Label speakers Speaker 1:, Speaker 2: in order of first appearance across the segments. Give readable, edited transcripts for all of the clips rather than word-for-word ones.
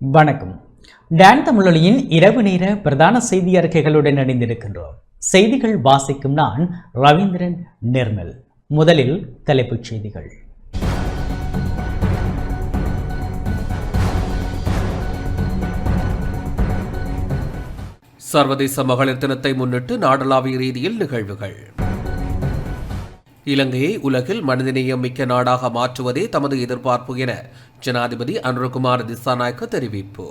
Speaker 1: வணக்கம். டான் தமிழொலியின் இரவு நேர பிரதான செய்தி அறிக்கைகளுடன் இணைந்திருக்கின்றோம். செய்திகள் வாசிக்கும் நான் ரவீந்திரன் நிர்மல். முதலில் தலைப்புச் செய்திகள்.
Speaker 2: சர்வதேச மகளிர் தினத்தை முன்னிட்டு நாடளாவிய ரீதியில் நிகழ்வுகள். இலங்கையை உலகில் மனிதநேயம் மிக்க நாடாக மாற்றுவதே தமது எதிர்பார்ப்பு என ஜனாதிபதி அனுரகுமார் திசாநாயக்க தெரிவிப்பு.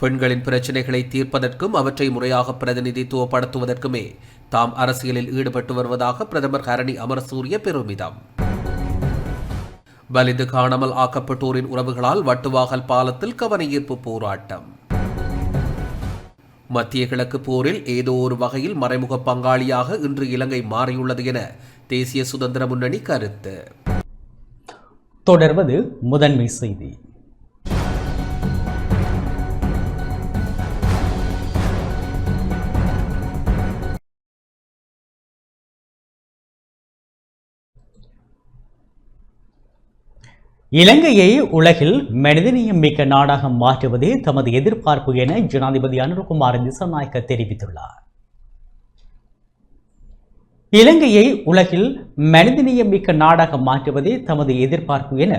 Speaker 2: பெண்களின் பிரச்சினைகளை தீர்ப்பதற்கும் அவற்றை முறையாக பிரதிநிதித்துவப்படுத்துவதற்குமே தாம் அரசியலில் ஈடுபட்டு வருவதாக பிரதமர் ஹரணி அமரசூரிய பெருமிதம். வலிந்து காணாமல் ஆக்கப்பட்டோரின் உறவுகளால் வட்டுவாகல் பாலத்தில் கவனஈர்ப்பு போராட்டம். மத்திய கிழக்கு போரில் ஏதோ ஒரு வகையில் மறைமுக பங்காளியாக இன்று இலங்கை மாறியுள்ளது என தேசிய சுதந்திர முன்னணி கருத்து.
Speaker 1: தொடர்வது முதன்மை செய்தி. இலங்கையை உலகில் மனிதநேயம் மிக்க நாடாக மாற்றுவதே தமது எதிர்பார்ப்பு என ஜனாதிபதி அனுரகுமார் திசாநாயக்க தெரிவித்துள்ளார். இலங்கையை உலகில் மனிதநேயம் மிக்க நாடாக மாற்றுவதே தமது எதிர்பார்ப்பு என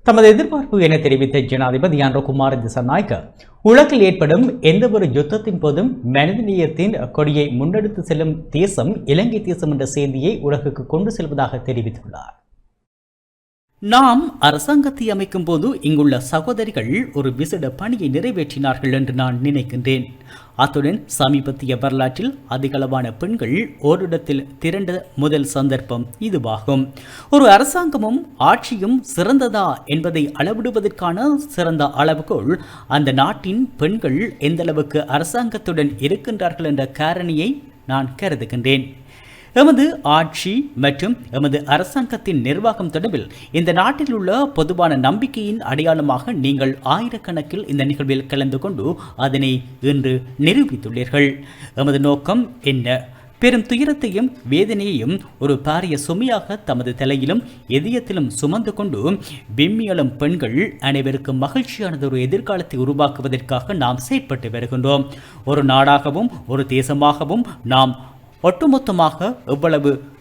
Speaker 1: தமது எதிர்பார்ப்பு என தெரிவித்த ஜனாதிபதி அனுரகுமார் திசாநாயக்க உலகில் ஏற்படும் எந்தவொரு யுத்தத்தின் போதும் மனிதநேயத்தின் கொடியை முன்னெடுத்து செல்லும் தேசம் இலங்கை தேசம் என்ற செய்தியை உலகுக்கு கொண்டு செல்வதாக தெரிவித்துள்ளார். நாம் அரசாங்கத்தை அமைக்கும் போது இங்குள்ள சகோதரிகள் ஒரு விசேட பணியை நிறைவேற்றினார்கள் என்று நான் நினைக்கின்றேன். அத்துடன் சமீபத்திய வரலாற்றில் அதிகளவான பெண்கள் ஓரிடத்தில் திரண்ட முதல் சந்தர்ப்பம் இதுவாகும். ஒரு அரசாங்கமும் ஆட்சியும் சிறந்ததா என்பதை அளவிடுவதற்கான சிறந்த அளவுகோல் அந்த நாட்டின் பெண்கள் எந்தளவுக்கு அரசாங்கத்துடன் இருக்கின்றார்கள் என்ற காரணியை நான் கருதுகின்றேன். எமது ஆட்சி மற்றும் எமது அரசாங்கத்தின் நிர்வாகம் தொடர்பில் இந்த நாட்டில் உள்ள பொதுவான நம்பிக்கையின் அடையாளமாக நீங்கள் ஆயிரக்கணக்கில் இந்த நிகழ்வில் கலந்து கொண்டு அதனை இன்று நிரூபித்துள்ளீர்கள். எமது நோக்கம் என்ன? பெரும் துயரத்தையும் வேதனையையும் ஒரு பாரிய சுமையாக தமது தலையிலும் இதயத்திலும் சுமந்து கொண்டு விம்மியலும் பெண்கள் அனைவருக்கும் மகிழ்ச்சியானதொரு எதிர்காலத்தை உருவாக்குவதற்காக நாம் செயற்பட்டு வருகின்றோம். ஒரு நாடாகவும் ஒரு தேசமாகவும் நாம் ஒட்டுமொத்தமாக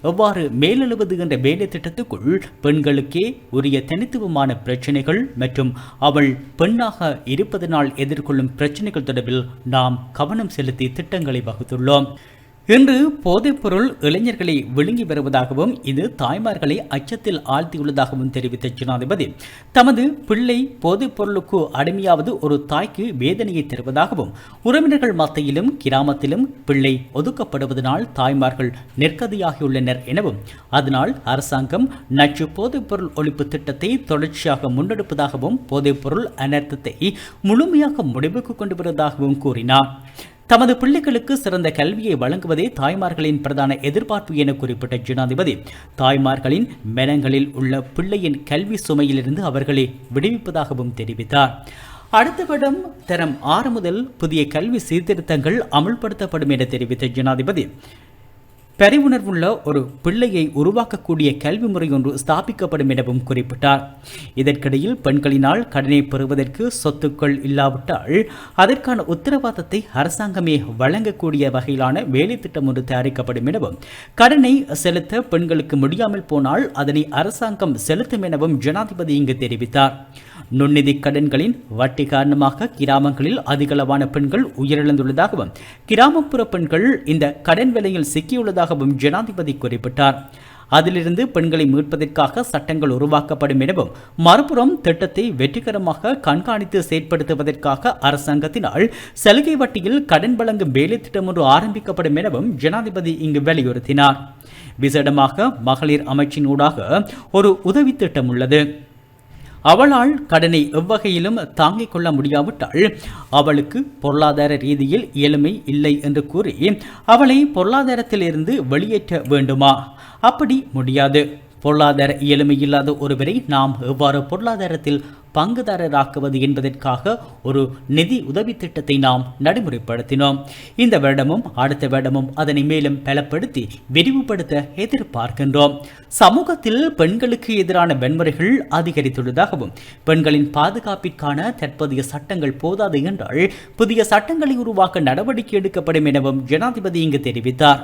Speaker 1: எவ்வாறு மேலெழுவது என்ற வேலை திட்டத்துக்குள் பெண்களுக்கே உரிய தனித்துவமான பிரச்சனைகள் மற்றும் அவள் பெண்ணாக இருப்பதனால் எதிர்கொள்ளும் பிரச்சனைகள் தொடர்பில் நாம் கவனம் செலுத்தி திட்டங்களை வகுத்துள்ளோம். இன்று போதைப்பொருள் இளைஞர்களை விழுங்கி வருவதாகவும் இது தாய்மார்களை அச்சத்தில் ஆழ்த்தியுள்ளதாகவும் தெரிவித்த ஜனாதிபதி தமது பிள்ளை போதைப்பொருளுக்கு அடிமையாவது ஒரு தாய்க்கு வேதனையை தருவதாகவும் உறவினர்கள் மத்தியிலும் கிராமத்திலும் பிள்ளை ஒதுக்கப்படுவதனால் தாய்மார்கள் நிற்கதியாகியுள்ளனர் எனவும் அதனால் அரசாங்கம் நச்சு போதைப்பொருள் ஒழிப்பு திட்டத்தை தொடர்ச்சியாக முன்னெடுப்பதாகவும் போதைப்பொருள் அனர்த்தத்தை முழுமையாக முடிவுக்கு கொண்டு வருவதாகவும் கூறினார். தமது பிள்ளைகளுக்கு சிறந்த கல்வியை வழங்குவதே தாய்மார்களின் பிரதான எதிர்பார்ப்பு என குறிப்பிட்ட ஜனாதிபதி தாய்மார்களின் மனங்களில் உள்ள பிள்ளையின் கல்வி சுமையிலிருந்து அவர்களை விடுவிப்பதாகவும் தெரிவித்தார். அடுத்த வருடம் தரம் 6 முதல் புதிய கல்வி சீர்திருத்தங்கள் அமுல்படுத்தப்படும் என தெரிவித்த ஜனாதிபதி பரிவுணர்வுள்ள ஒரு பிள்ளையை உருவாக்கக்கூடிய கல்வி முறை ஒன்று ஸ்தாபிக்கப்படும் எனவும் குறிப்பிட்டார். இதற்கிடையில் பெண்களினால் கடனை பெறுவதற்கு சொத்துக்கள் இல்லாவிட்டால் அதற்கான உத்தரவாதத்தை அரசாங்கமே வழங்கக்கூடிய வகையிலான வேலை திட்டம் ஒன்று தயாரிக்கப்படும் எனவும் கடனை செலுத்த பெண்களுக்கு முடியாமல் போனால் அதனை அரசாங்கம் செலுத்தும் எனவும் ஜனாதிபதி இங்கு தெரிவித்தார். நுண்ணிதி கடன்களின் வட்டி காரணமாக கிராமங்களில் அதிகளவான பெண்கள் உயிரிழந்துள்ளதாகவும் கிராமப்புற பெண்கள் இந்த கடன் விலையில் சிக்கியுள்ளதாகவும் ஜனாதிபதி குறிப்பிட்டார். அதிலிருந்து பெண்களை மீட்பதற்காக சட்டங்கள் உருவாக்கப்படும் எனவும் மறுபுறம் திட்டத்தை வெற்றிகரமாக கண்காணித்து செயற்படுத்துவதற்காக அரசாங்கத்தினால் சலுகை வட்டியில் கடன் வழங்கும் வேலை திட்டம் ஒன்று ஆரம்பிக்கப்படும் எனவும் ஜனாதிபதி இங்கு வலியுறுத்தினார். விசேடமாக மகளிர் அமைச்சினூடாக ஒரு உதவி திட்டம் உள்ளது. அவளால் கடனை எவ்வகையிலும் தாங்கிக் கொள்ள முடியாவிட்டால் அவளுக்கு பொருளாதார ரீதியில் இயலுமை இல்லை என்று கூறி அவளை பொருளாதாரத்திலிருந்து வெளியேற்ற வேண்டுமா? அப்படி முடியாது. பொருளாதார இயலுமை இல்லாத ஒருவரை நாம் எவ்வாறு பொருளாதாரத்தில் பங்குதாரராக்குவது என்பதற்காக ஒரு நிதி உதவி திட்டத்தை நாம் நடைமுறைப்படுத்தினோம். இந்த வருடமும் அடுத்த வருடமும் அதனை மேலும் பலப்படுத்தி விரிவுபடுத்த எதிர்பார்க்கின்றோம். சமூகத்தில் பெண்களுக்கு எதிரான வன்முறைகள் அதிகரித்துள்ளதாகவும் பெண்களின் பாதுகாப்பிற்கான தற்போதைய சட்டங்கள் போதாது என்றால் புதிய சட்டங்களை உருவாக்க நடவடிக்கை எடுக்கப்படும் எனவும் ஜனாதிபதி இங்கு தெரிவித்தார்.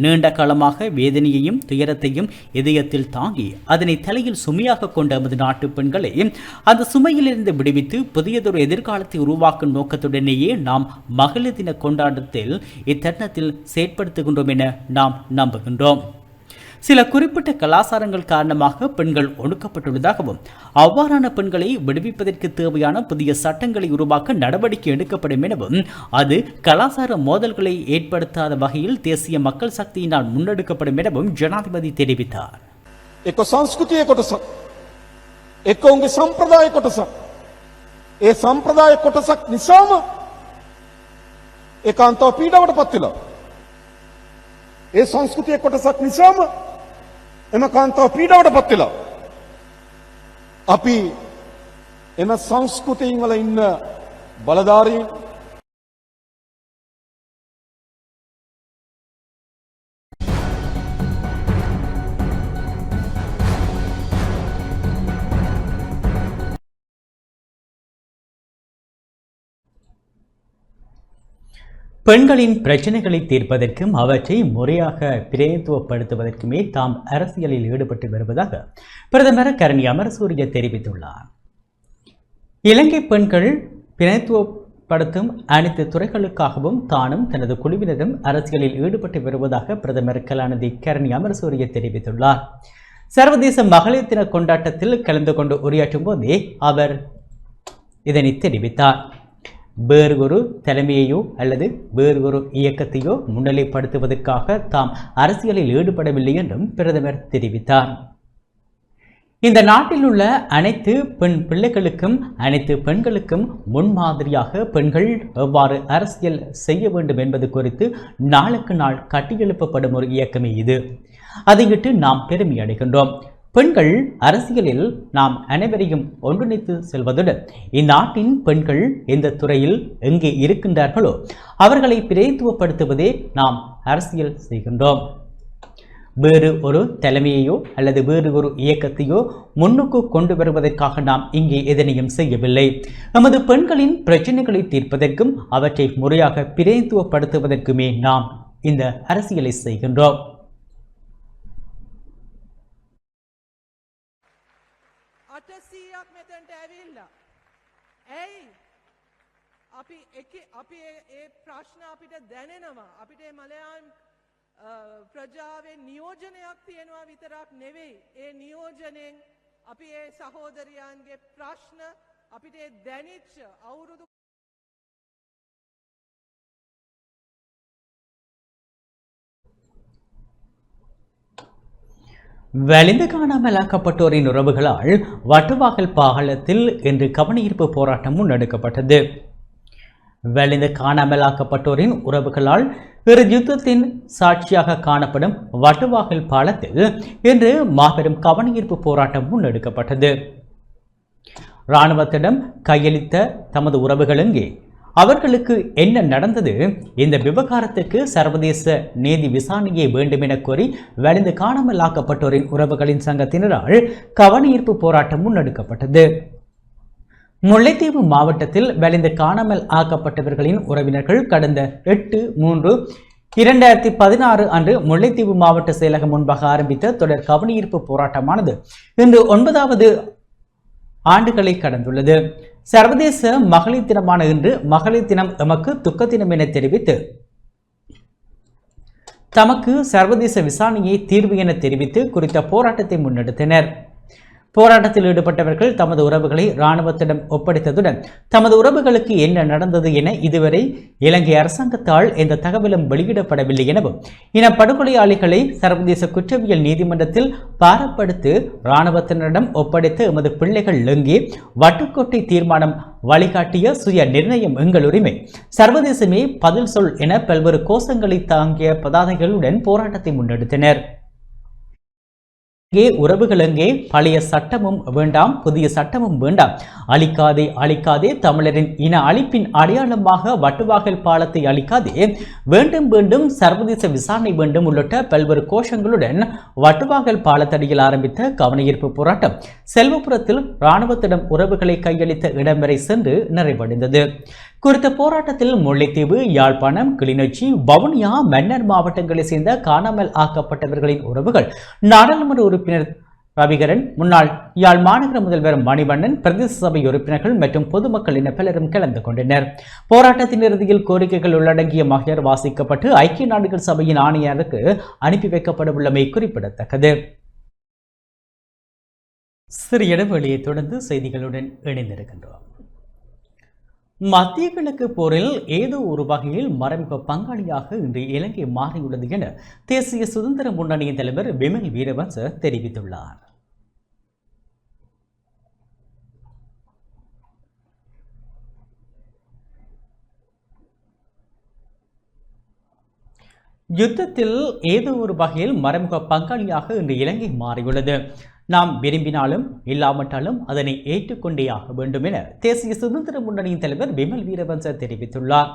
Speaker 1: நீண்ட காலமாக வேதனையையும் துயரத்தையும் இதயத்தில் தாங்கி அதனை தலையில் சுமையாக கொண்ட நமது நாட்டு பெண்களை அந்த சுமையிலிருந்து விடுவித்து புதியதொரு எதிர்காலத்தை உருவாக்கும் நோக்கத்துடனேயே நாம் மகளிர் தின கொண்டாட்டத்தில் இத்தருணத்தில் செயற்படுத்துகின்றோம் என நாம் நம்புகின்றோம். சில குறிப்பிட்ட கலாச்சாரங்கள் காரணமாக பெண்கள் ஒடுக்கப்பட்டுள்ளதாகவும் அவ்வாறான பெண்களை விடுவிப்பதற்கு தேவையான புதிய சட்டங்களை உருவாக்க நடவடிக்கை எடுக்கப்படும் எனவும் அது கலாச்சார மோதல்களை ஏற்படுத்தாத வகையில் தேசிய மக்கள் சக்தியினால் முன்னெடுக்கப்படும் எனவும் ஜனாதிபதி தெரிவித்தார்.
Speaker 3: එක සංස්කෘතිය කොටසක් එක උන්ගේ සම්ප්‍රදාය කොටසක් ඒ සම්ප්‍රදාය කොටසක් නිසාම ඒකාන්තව පීඩාවට පත් වෙලා ඒ සංස්කෘතිය කොටසක් නිසාම එම කාන්තාව පීඩාවට පත් වෙලා අපි එම සංස්කෘතියින් වල ඉන්න බලධාරීන්
Speaker 1: பெண்களின் பிரச்சனைகளை தீர்ப்பதற்கும் அவற்றை முறையாக பிரதிநிதித்துவப்படுத்துவதற்குமே தாம் அரசியலில் ஈடுபட்டு வருவதாக பிரதமர் கரணி அமரசூரிய தெரிவித்துள்ளார். இலங்கை பெண்கள் பிரதிநிதித்துவப்படுத்தும் அனைத்து துறைகளுக்காகவும் தானும் தனது குழுவினரும் அரசியலில் ஈடுபட்டு வருவதாக பிரதமர் கலாநிதி கரணி அமரசூரிய தெரிவித்துள்ளார். சர்வதேச மகளிர் தின கொண்டாட்டத்தில் கலந்து கொண்டு உரையாற்றும் போதே அவர் இதனை தெரிவித்தார். வேறு ஒரு தலைமையையோ அல்லது வேறு ஒரு இயக்கத்தையோ முன்னிலைப்படுத்துவதற்காக தாம் அரசியலில் ஈடுபடவில்லை என்றும் பிரதமர் தெரிவித்தார். இந்த நாட்டில் உள்ள அனைத்து பெண் பிள்ளைகளுக்கும் அனைத்து பெண்களுக்கும் முன்மாதிரியாக பெண்கள் எவ்வாறு அரசியல் செய்ய வேண்டும் என்பது குறித்து நாளுக்கு நாள் கட்டியெழுப்பப்படும் ஒரு இயக்கமே இது. அதையிட்டு நாம் பெருமை அடைகின்றோம். பெண்கள் அரசியலில் நாம் அனைவரையும் ஒன்றிணைத்து செல்வதுடன் இந்நாட்டின் பெண்கள் எந்த துறையில் எங்கே இருக்கின்றார்களோ அவர்களை பிரதிநிதித்துவப்படுத்துவதே நாம் அரசியல் செய்கின்றோம். வேறு ஒரு தலைமையையோ அல்லது வேறு ஒரு இயக்கத்தையோ முன்னுக்கு கொண்டு வருவதற்காக நாம் இங்கே எதனையும் செய்யவில்லை. நமது பெண்களின் பிரச்சனைகளை தீர்ப்பதற்கும் அவற்றை முறையாக பிரதிநிதித்துவப்படுத்துவதற்குமே நாம் இந்த அரசியலை செய்கின்றோம்.
Speaker 4: අපි ඒ ප්‍රශ්න අපිට දැනෙනවා. අපිට මලයාන් ප්‍රජාවේ නියෝජනයක් තියෙනවා විතරක් නෙවෙයි. ඒ නියෝජනයෙන් අපි ඒ සහෝදරයන්ගේ ප්‍රශ්න අපිට දැනෙච්ච අවුරුදු
Speaker 1: வலிந்து காணாமலாக்கப்பட்டோரின் உறவுகளால் வட்டுவாகல் பாகலத்தில் இன்று கவனஈர்ப்பு போராட்டம் முன்னெடுக்கப்பட்டது. வலிந்து காணாமலாக்கப்பட்டோரின் உறவுகளால் இரு யுத்தத்தின் சாட்சியாக காணப்படும் வட்டுவாகல் பாலத்தில் இன்று மாபெரும் கவனஈர்ப்பு போராட்டம் முன்னெடுக்கப்பட்டது. இராணுவத்திடம் கையளித்த தமது உறவுகள் எங்கே? அவர்களுக்கு என்ன நடந்தது? இந்த விவகாரத்திற்கு சர்வதேச நீதி விசாரணையை வேண்டும் என கோரி வலிந்து காணாமலாக்கப்பட்டோரின் உறவுகளின் சங்கத்தினரால் கவனஈர்ப்பு போராட்டம் முன்னெடுக்கப்பட்டது. முல்லைத்தீவு மாவட்டத்தில் வலிந்து காணாமல் ஆக்கப்பட்டவர்களின் உறவினர்கள் கடந்த 8/3/2016 அன்று முல்லைத்தீவு மாவட்ட செயலகம் முன்பாக ஆரம்பித்த தொடர் கவனஈர்ப்பு போராட்டமானது இன்று 9வது ஆண்டுகளை கடந்துள்ளது. சர்வதேச மகளிர் தினமான இன்று மகளிர் தினம் எமக்கு துக்க தினம் என தெரிவித்து தமக்கு சர்வதேச விசாரணையை தீர்வு என தெரிவித்து குறித்த போராட்டத்தை முன்னெடுத்தனர். போராட்டத்தில் ஈடுபட்டவர்கள் தமது உறவுகளை இராணுவத்திடம் ஒப்படைத்ததுடன் தமது உறவுகளுக்கு என்ன நடந்தது என இதுவரை இலங்கை அரசாங்கத்தால் எந்த தகவலும் வெளியிடப்படவில்லை எனவும் இனப்படுகொலையாளிகளை சர்வதேச குற்றவியல் நீதிமன்றத்தில் பாரப்படுத்தி இராணுவத்தினரிடம் ஒப்படைத்த எமது பிள்ளைகள் எங்கே? வட்டுக்கோட்டை தீர்மானம் வழிகாட்டிய சுய நிர்ணயம் எங்கள் உரிமை, சர்வதேசமே பதில் சொல் என பல்வேறு கோஷங்களை தாங்கிய பதாதைகளுடன் போராட்டத்தை முன்னெடுத்தனர். இங்கே உறவுகள் எங்கே? பழைய சட்டமும் வேண்டாம், புதிய சட்டமும் வேண்டாம். அழிக்காதே அழிக்காதே, தமிழரின் இன அழிப்பின் அடையாளமாக வட்டுவாகல் பாலத்தை அழிக்காதே, வேண்டும் வேண்டும், சர்வதேச விசாரணை வேண்டும் உள்ளிட்ட பல்வேறு கோஷங்களுடன் வட்டுவாகல் பாலத்தடியில் ஆரம்பித்த கவனஈர்ப்பு போராட்டம் செல்வபுரத்தில் இராணுவத்திடம் உறவுகளை கையளித்த இடம் வரை சென்று நிறைவடைந்தது. குறித்த போராட்டத்தில் முல்லைத்தீவு, யாழ்ப்பாணம், கிளிநொச்சி, வவுனியா, மன்னார் மாவட்டங்களைச் சேர்ந்த காணாமல் ஆக்கப்பட்டவர்களின் உறவுகள், நாடாளுமன்ற உறுப்பினர் ரவிகரன், முன்னாள் யாழ் மாநகர முதல்வர் மணிவண்ணன், பிரதேச சபை உறுப்பினர்கள் மற்றும் பொதுமக்கள் என பலரும் கலந்து கொண்டனர். போராட்டத்தின் இறுதியில் கோரிக்கைகள் உள்ளடங்கிய மகஜர் வாசிக்கப்பட்டு ஐக்கிய நாடுகள் சபையின் ஆணையாளருக்கு அனுப்பி வைக்கப்படவுள்ளமை குறிப்பிடத்தக்கது. சிறிய இடைவெளியை தொடர்ந்து செய்திகளுடன் இணைந்திருக்கின்றோம். மத்திய கிழக்கு போரில் ஏதோ ஒரு வகையில் மறைமுக பங்காளியாக இன்று இலங்கை மாறியுள்ளது என தேசிய சுதந்திர முன்னணியின் தலைவர் விமல் வீரவன்ச தெரிவித்துள்ளார். யுத்தத்தில் ஏதோ ஒரு வகையில் மறைமுக பங்காளியாக இன்று இலங்கை மாறியுள்ளது. நாம் விரும்பினாலும் இல்லாமட்டாலும் அதனை ஏற்றுக்கொண்டே ஆக வேண்டும் என தேசிய சுதந்திர முன்னணியின் தலைவர் விமல் வீரவன்ச தெரிவித்துள்ளார்.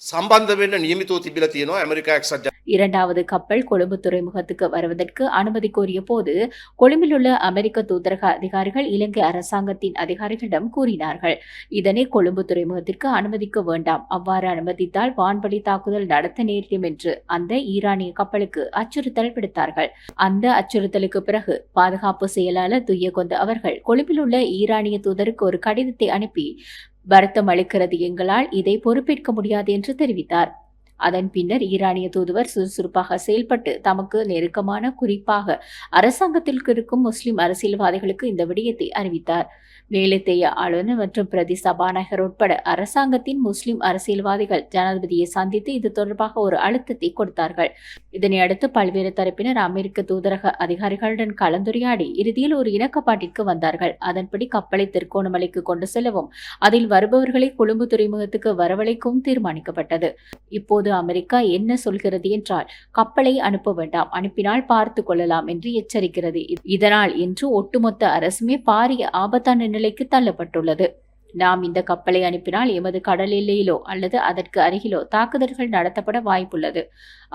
Speaker 5: සම්බන්ධ වෙන්න නියමිතව තිබිලා තියෙනවා ඇමරිකා එක්සත්
Speaker 6: இரண்டாவது கப்பல் கொழும்பு துறைமுகத்துக்கு வருவதற்கு அனுமதி கோரிய போது கொழும்பில் உள்ள அமெரிக்க தூதரக அதிகாரிகள் இலங்கை அரசாங்கத்தின் அதிகாரிகளிடம் கூறினார்கள். இதனை கொழும்பு துறைமுகத்திற்கு அனுமதிக்க வேண்டாம், அவ்வாறு அனுமதித்தால் வான்வழி தாக்குதல் நடத்த நேரிடும் என்று அந்த ஈரானிய கப்பலுக்கு அச்சுறுத்தல் விடுத்தார்கள். அந்த அச்சுறுத்தலுக்கு பிறகு பாதுகாப்பு செயலாளர் துய்யகொந்த அவர்கள் கொழும்பில் உள்ள ஈரானிய தூதருக்கு ஒரு கடிதத்தை அனுப்பி வருத்தம் அளிக்கிறது, எங்களால் இதை பொறுப்பேற்க முடியாது என்று தெரிவித்தார். அதன் பின்னர் ஈரானிய தூதுவர் சுறுசுறுப்பாக செயல்பட்டு தமக்கு நெருக்கமான, குறிப்பாக அரசாங்கத்தில் இருக்கும் முஸ்லிம் அரசியல்வாதிகளுக்கு இந்த விடயத்தை அறிவித்தார். மேலத்தைய ஆளுநர் மற்றும் பிரதி சபாநாயகர் உட்பட அரசாங்கத்தின் முஸ்லிம் அரசியல்வாதிகள் ஜனாதிபதியை சந்தித்து இது தொடர்பாக ஒரு அழுத்தத்தை கொடுத்தார்கள். இதனையடுத்து பல்வேறு தரப்பினர் அமெரிக்க தூதரக அதிகாரிகளுடன் கலந்துரையாடி இறுதியில் ஒரு இணக்கப்பாட்டிற்கு வந்தார்கள். அதன்படி கப்பலை திருகோணமலைக்கு கொண்டு செல்லவும் அதில் வருபவர்களை கொழும்பு துறைமுகத்துக்கு வரவழைக்கவும் தீர்மானிக்கப்பட்டது. இப்போது அமெரிக்கா என்ன சொல்கிறது என்றால், கப்பலை அனுப்ப வேண்டாம், அனுப்பினால் பார்த்து கொள்ளலாம் என்று எச்சரிக்கிறது. இதனால் இன்று ஒட்டுமொத்த அரசுமே பாரிய ஆபத்தான நிலைக்கு தள்ளப்பட்டுள்ளது. நாம் இந்த கப்பலை அனுப்பினால் எமது கடல் எல்லையிலோ அல்லது அதற்கு அருகிலோ தாக்குதல்கள் நடத்தப்பட வாய்ப்புள்ளது.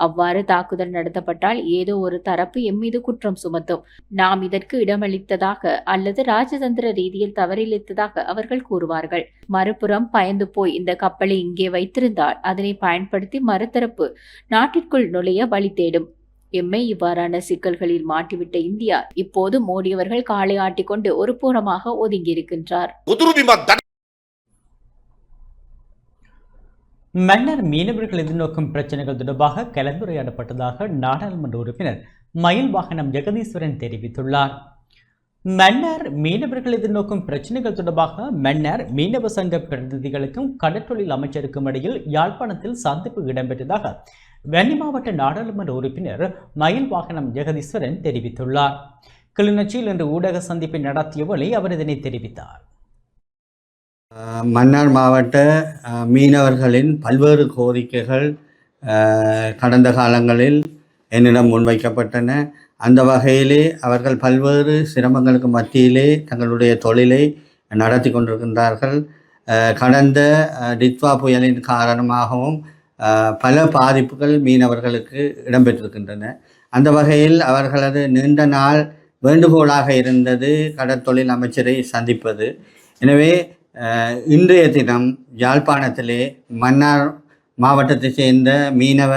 Speaker 6: அவ்வாறு தாக்குதல் நடத்தப்பட்டால் ஏதோ ஒரு தரப்பு எம்மீது குற்றம் சுமத்தும். நாம் இதற்கு இடமளித்ததாக அல்லது ராஜதந்திர ரீதியில் தவறிழைத்ததாக அவர்கள் கூறுவார்கள். மறுபுறம் பயந்து போய் இந்த கப்பலை இங்கே வைத்திருந்தால் அதனை பயன்படுத்தி மறுதரப்பு நாட்டிற்குள் நுழைய வழி தேடும். எம்மை இவ்வாறான சிக்கல்களில் மாட்டிவிட்ட இந்தியா இப்போது மோடி அவர்கள் காலை ஆட்டிக்கொண்டு ஒரு புறமாக ஒதுங்கியிருக்கின்றார்.
Speaker 1: மன்னர் மீனவர்கள் எதிர்நோக்கும் பிரச்சனைகள் தொடர்பாக கலந்துரையாடப்பட்டதாக நாடாளுமன்ற உறுப்பினர் மயில் வாகனம் ஜெகதீஸ்வரன் தெரிவித்துள்ளார். மன்னர் மீனவர்கள் எதிர்நோக்கும் பிரச்சனைகள் தொடர்பாக மன்னர் மீனவ சங்க பிரதிநிதிகளுக்கும் கடற்றொழில் அமைச்சருக்கும் இடையில் யாழ்ப்பாணத்தில் சந்திப்பு இடம்பெற்றதாக வன்னி மாவட்ட நாடாளுமன்ற உறுப்பினர் மயில் வாகனம் ஜெகதீஸ்வரன் தெரிவித்துள்ளார். கிளிநொச்சியில் இன்று ஊடக சந்திப்பை நடத்திய வேளை அவர் இதனை தெரிவித்தார்.
Speaker 7: மன்னார் மாவட்ட மீனவர்களின் பல்வேறு கோரிக்கைகள் கடந்த காலங்களில் என்னிடம் முன்வைக்கப்பட்டன. அந்த வகையிலே அவர்கள் பல்வேறு சிரமங்களுக்கு மத்தியிலே தங்களுடைய தொழிலை நடத்தி கொண்டிருக்கின்றார்கள். கடந்த டிட்வா புயலின் காரணமாகவும் பல பாதிப்புகள் மீனவர்களுக்கு இடம்பெற்றிருக்கின்றன. அந்த வகையில் அவர்களது நீண்ட நாள் வேண்டுகோளாக இருந்தது கடற்தொழில் அமைச்சரை சந்திப்பது. எனவே இன்றைய தினம் யாழ்ப்பாணத்திலே மன்னார் மாவட்டத்தைச் சேர்ந்த மீனவ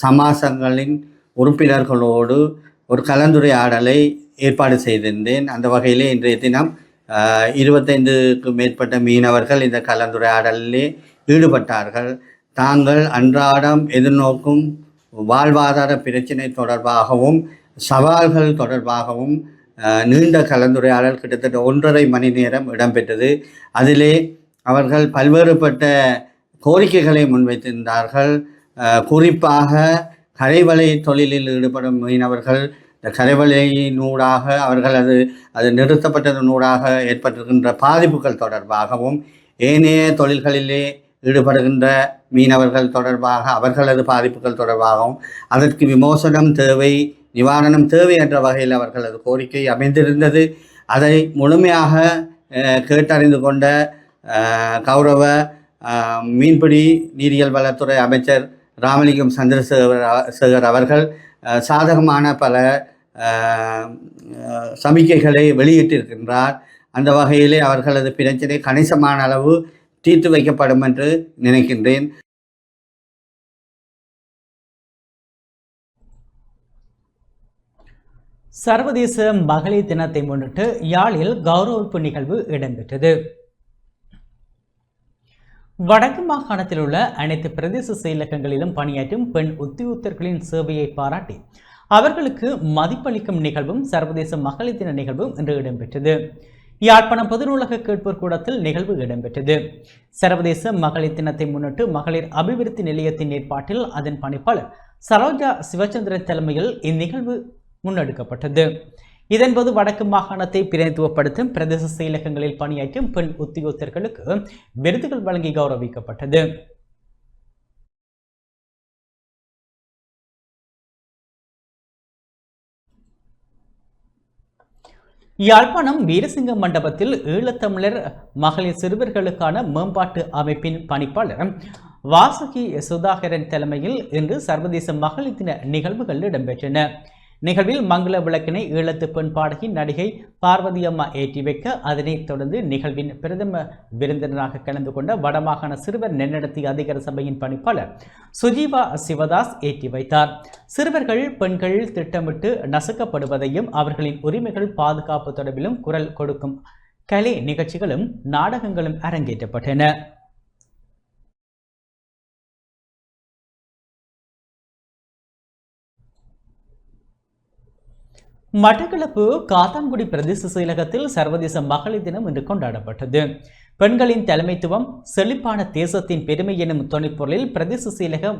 Speaker 7: சமாசங்களின் உறுப்பினர்களோடு ஒரு கலந்துரையாடலை ஏற்பாடு செய்திருந்தேன். அந்த வகையிலே இன்றைய தினம் 25க்கும் மேற்பட்ட மீனவர்கள் இந்த கலந்துரையாடலிலே ஈடுபட்டார்கள். தாங்கள் அன்றாடம் எதிர்நோக்கும் வாழ்வாதார பிரச்சினை தொடர்பாகவும் சவால்கள் தொடர்பாகவும் நீண்ட கலந்துரையாடல் கிட்டத்தட்ட 1.5 மணி நேரம் இடம்பெற்றது. அதிலே அவர்கள் பல்வேறுபட்ட கோரிக்கைகளை முன்வைத்திருந்தார்கள். குறிப்பாக கரைவலை தொழிலில் ஈடுபடும் மீனவர்கள் இந்த கரைவலையினூடாக அவர்கள் அது நிறுத்தப்பட்டதனூடாக ஏற்பட்டிருக்கின்ற பாதிப்புகள் தொடர்பாகவும், ஏனைய தொழில்களிலே ஈடுபடுகின்ற மீனவர்கள் தொடர்பாக அவர்களது பாதிப்புகள் தொடர்பாகவும், அதற்கு விமோசனம் தேவை, நிவாரணம் தேவை என்ற வகையில் அவர்களது கோரிக்கை அமைந்திருந்தது. அதை முழுமையாக கேட்டறிந்து கொண்ட கௌரவ மீன்பிடி நீரியல் வளத்துறை அமைச்சர் ராமலிங்கம் சந்திரசேகர் அவர்கள் சாதகமான பல சமிக்கைகளை வெளியிட்டிருக்கின்றார். அந்த வகையிலே அவர்களது பிரச்சனை கணிசமான அளவு தீர்த்து வைக்கப்படும் என்று நினைக்கின்றேன்.
Speaker 1: சர்வதேச மகளிர் தினத்தை முன்னிட்டு யாழில் கௌரவிப்பு நிகழ்வு இடம்பெற்றது. வடக்கு மாகாணத்தில் உள்ள அனைத்து பிரதேச செயலகங்களிலும் பணியாற்றும் பெண் உத்தியோகத்தர்களின் சேவையை பாராட்டி அவர்களுக்கு மதிப்பளிக்கும் நிகழ்வும் சர்வதேச மகளிர் தின நிகழ்வும் இன்று இடம்பெற்றது. யாழ்ப்பாணம் பொது நூலக கேட்போர் கூடத்தில் நிகழ்வு இடம்பெற்றது. சர்வதேச மகளிர் தினத்தை முன்னிட்டு மகளிர் அபிவிருத்தி நிலையத்தின் ஏற்பாட்டில் அதன் பணிப்பாளர் சரோஜா சிவச்சந்திரன் தலைமையில் இந்நிகழ்வு முன்னெடுக்கப்பட்டது. இதன்போது வடக்கு மாகாணத்தை பிரதிநிதித்துவப்படுத்தும் பிரதேச செயலகங்களில் பணியாற்றும் பெண் உத்தியோகத்தர்களுக்கு விருதுகள் வழங்கி கௌரவிக்கப்பட்டது. யாழ்ப்பாணம் வீரசிங்க மண்டபத்தில் ஈழத்தமிழர் மகளிர் சிறுவர்களுக்கான மேம்பாட்டு அமைப்பின் பணிப்பாளர் வாசுகி சுதாகரன் தலைமையில் இன்று சர்வதேச மகளிர் தின நிகழ்வுகள் இடம்பெற்றன. நிகழ்வில் மங்கள விளக்கினை ஈழத்து பெண் பாடகி நடிகை பார்வதி அம்மா ஏற்றி வைக்க, அதனைத் தொடர்ந்து நிகழ்வின் பிரதம விருந்தினராக கலந்து கொண்ட வடமாகாண சிறுவர் நன்னடத்தை அதிகார சபையின் பணிப்பாளர் சுஜீவா சிவதாஸ் ஏற்றி வைத்தார். சிறுவர்கள் பெண்கள் திட்டமிட்டு நசுக்கப்படுவதையும் அவர்களின் உரிமைகள் பாதுகாப்பு தொடர்பிலும் குரல் கொடுக்கும் கலை நிகழ்ச்சிகளும் நாடகங்களும் அரங்கேற்றப்பட்டன. மட்டக்களப்பு காத்தான்குடி பிரதேச செயலகத்தில் சர்வதேச மகளிர் தினம் இன்று கொண்டாடப்பட்டது. பெண்களின் தலைமைத்துவம் செழிப்பான தேசத்தின் பெருமை எனும் துணைப்பொருளில் பிரதேச செயலக